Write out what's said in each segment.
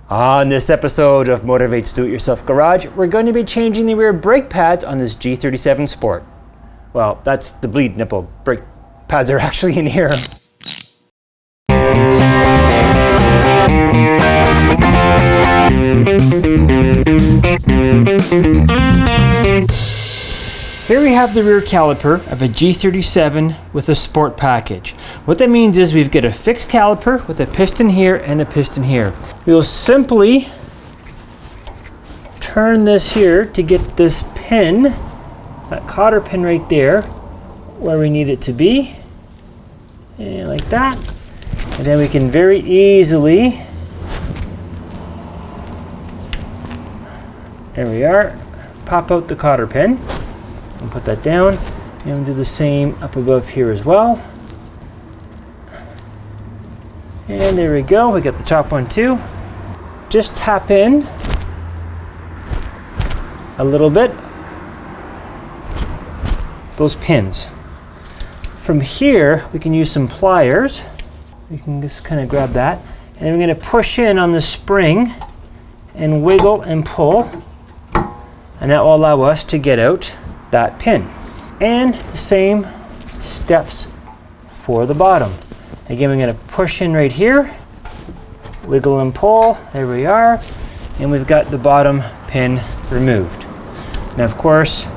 On this episode of Motivate's Do-It-Yourself Garage, we're going to be changing the rear brake pads on this G37 Sport. Well, that's the bleed nipple. Brake pads are actually in here. Here we have the rear caliper of a G37 with a Sport package. What that means is we've got a fixed caliper with a piston here and a piston here. We'll simply turn this here to get this pin, that cotter pin right there, where we need it to be. And like that. And then we can very easily, there we are, pop out the cotter pin. And put that down, and we'll do the same up above here as well. And there we go, we got the top one too. Just tap in a little bit those pins. From here, we can use some pliers. We can just kind of grab that, and then we're going to push in on the spring and wiggle and pull, and that will allow us to get out that pin. And the same steps for the bottom. Again, we're going to push in right here, wiggle and pull, there we are, and we've got the bottom pin removed. Now of course,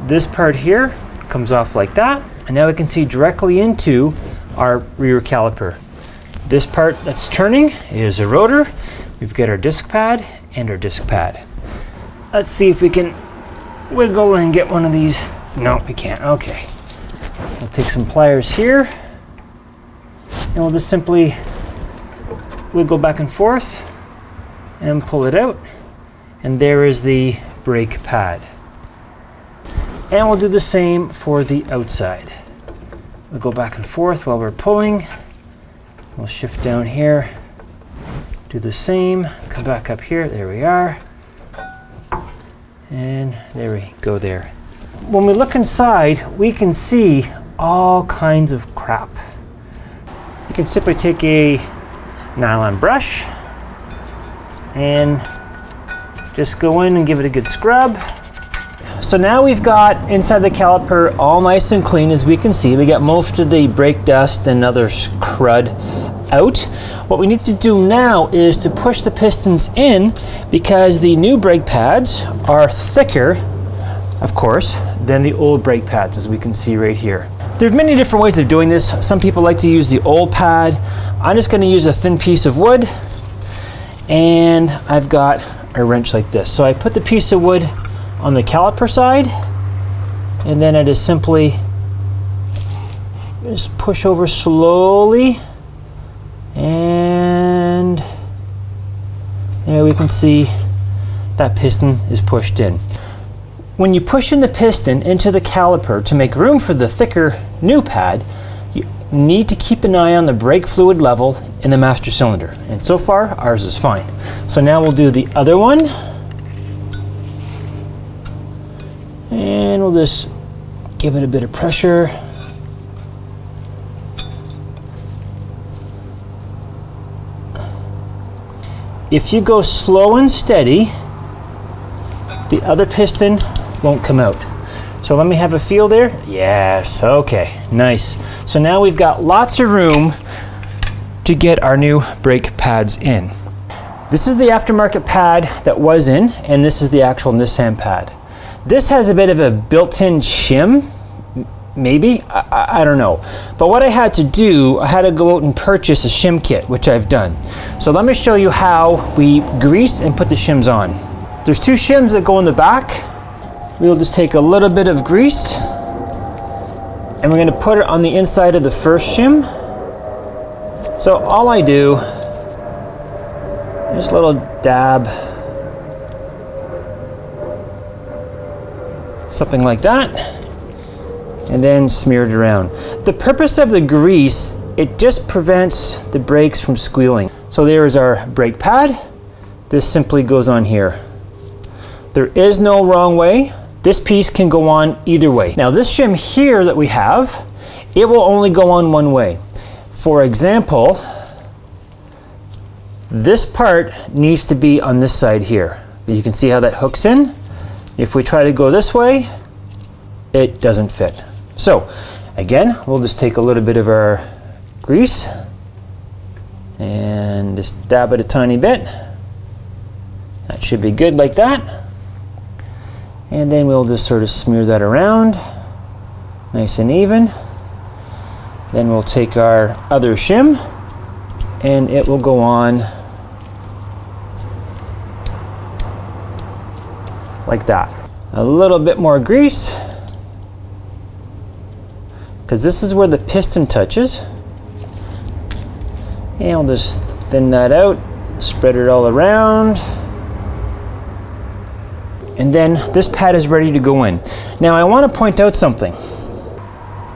this part here comes off like that, and now we can see directly into our rear caliper. This part that's turning is a rotor. We've got our disc pad and our disc pad. Let's see if we can wiggle and get one of these. No, we can't. Okay. We'll take some pliers here, and we'll just simply wiggle back and forth and pull it out. And there is the brake pad. And we'll do the same for the outside. We'll go back and forth while we're pulling. We'll shift down here, do the same, come back up here, there we are. And there we go there. When we look inside, we can see all kinds of crap. You can simply take a nylon brush and just go in and give it a good scrub. So now we've got inside the caliper all nice and clean. As we can see, we got most of the brake dust and other crud out. What we need to do now is to push the pistons in, because the new brake pads are thicker, of course, than the old brake pads, as we can see right here. There are many different ways of doing this. Some people like to use the old pad. I'm just going to use a thin piece of wood, and I've got a wrench like this. So I put the piece of wood on the caliper side, and then I just simply just push over slowly, and there we can see that piston is pushed in. When you push in the piston into the caliper to make room for the thicker new pad, you need to keep an eye on the brake fluid level in the master cylinder. And so far, ours is fine. So now we'll do the other one. And we'll just give it a bit of pressure. If you go slow and steady, the other piston won't come out. So let me have a feel there. Yes, okay, nice. So now we've got lots of room to get our new brake pads in. This is the aftermarket pad that was in, and this is the actual Nissan pad. This has a bit of a built-in shim, maybe, I don't know. But what I had to do, I had to go out and purchase a shim kit, which I've done. So let me show you how we grease and put the shims on. There's two shims that go in the back. We'll just take a little bit of grease, and we're going to put it on the inside of the first shim. So all I do, just a little dab, something like that, and then smear it around. The purpose of the grease, it just prevents the brakes from squealing. So there is our brake pad. This simply goes on here. There is no wrong way. This piece can go on either way. Now this shim here that we have, it will only go on one way. For example, This part needs to be on this side here. You can see how that hooks in. If we try to go this way, it doesn't fit. So again, we'll just take a little bit of our grease and just dab it a tiny bit. That should be good like that. And then we'll just sort of smear that around, nice and even. Then we'll take our other shim and it will go on like that. A little bit more grease, because this is where the piston touches. And I'll just thin that out, spread it all around. And then this pad is ready to go in. Now I want to point out something.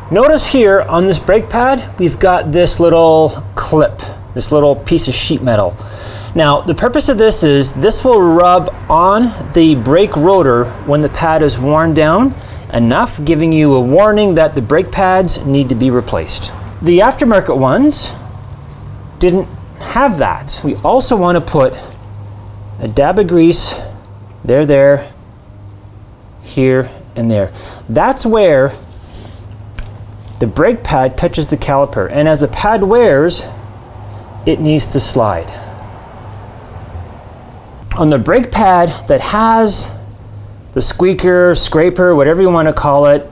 Notice here on this brake pad, we've got this little clip, this little piece of sheet metal. Now the purpose of this is this will rub on the brake rotor when the pad is worn down enough, giving you a warning that the brake pads need to be replaced. The aftermarket ones didn't have that. We also want to put a dab of grease there, here, and there. That's where the brake pad touches the caliper, and as the pad wears, it needs to slide. On the brake pad that has the squeaker, scraper, whatever you want to call it,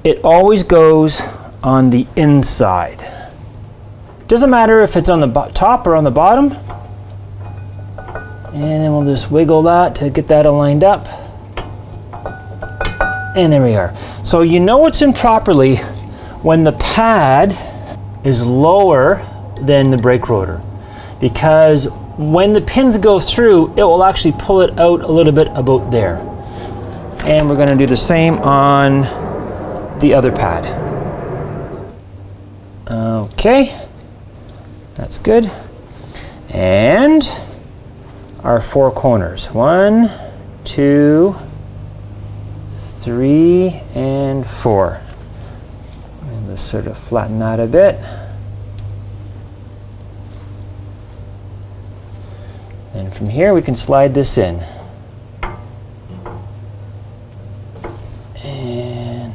it always goes on the inside. Doesn't matter if it's on the top or on the bottom. And then we'll just wiggle that to get that aligned up. And there we are. So you know it's in properly when the pad is lower than the brake rotor, because when the pins go through, it will actually pull it out a little bit about there. And we're going to do the same on the other pad. Okay, that's good. And our 4 corners. 1, 2, 3, and 4. And let's sort of flatten that a bit. And from here we can slide this in. And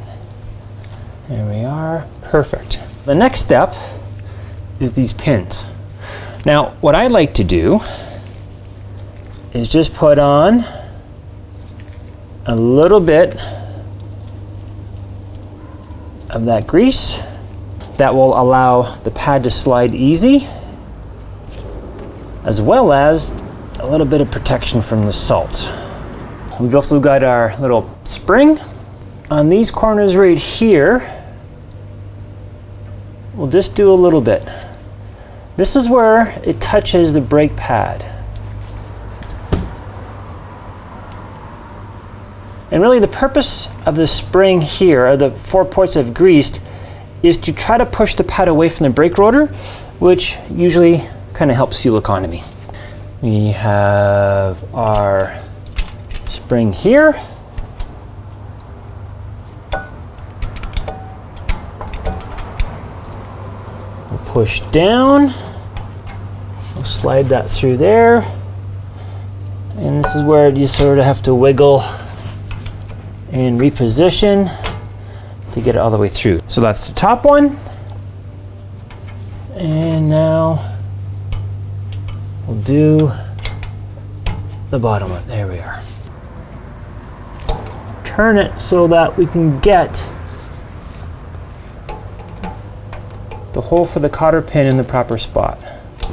there we are. Perfect. The next step is these pins. Now what I like to do is just put on a little bit of that grease that will allow the pad to slide easy, as well as a little bit of protection from the salt. We've also got our little spring. On these corners right here, we'll just do a little bit. This is where it touches the brake pad. And really the purpose of the spring here, or the 4 ports of greased, is to try to push the pad away from the brake rotor, which usually kind of helps fuel economy. We have our spring here. We'll push down. We'll slide that through there. And this is where you sort of have to wiggle and reposition to get it all the way through. So that's the top one. And now we'll do the bottom one. There we are. Turn it so that we can get the hole for the cotter pin in the proper spot.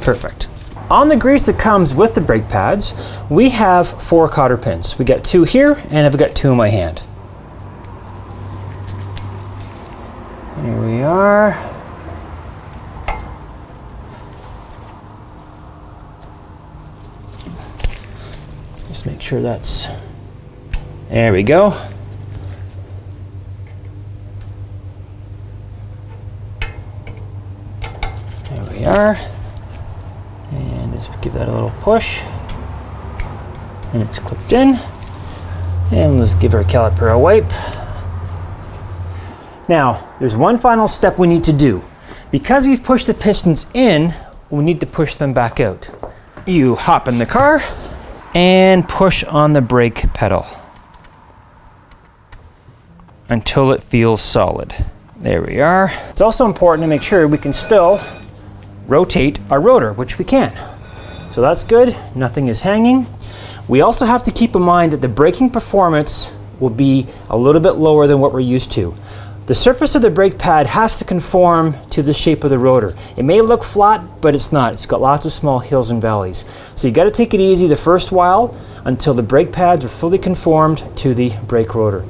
Perfect. On the grease that comes with the brake pads, we have 4 cotter pins. We got 2 here, and I've got 2 in my hand. Here we are. Just make sure that's, there we go. There we are. And just give that a little push. And it's clipped in. And let's give our caliper a wipe. Now, there's one final step we need to do. Because we've pushed the pistons in, we need to push them back out. you hop in the car and push on the brake pedal until it feels solid. There we are. It's also important to make sure we can still rotate our rotor, which we can. So that's good, nothing is hanging. We also have to keep in mind that the braking performance will be a little bit lower than what we're used to. The surface of the brake pad has to conform to the shape of the rotor. It may look flat, but it's not. It's got lots of small hills and valleys. So you got to take it easy the first while until the brake pads are fully conformed to the brake rotor.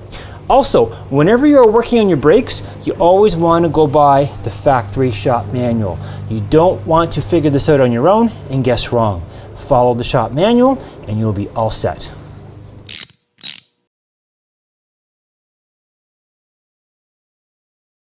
Also, whenever you're working on your brakes, you always want to go by the factory shop manual. You don't want to figure this out on your own and guess wrong. Follow the shop manual and you'll be all set.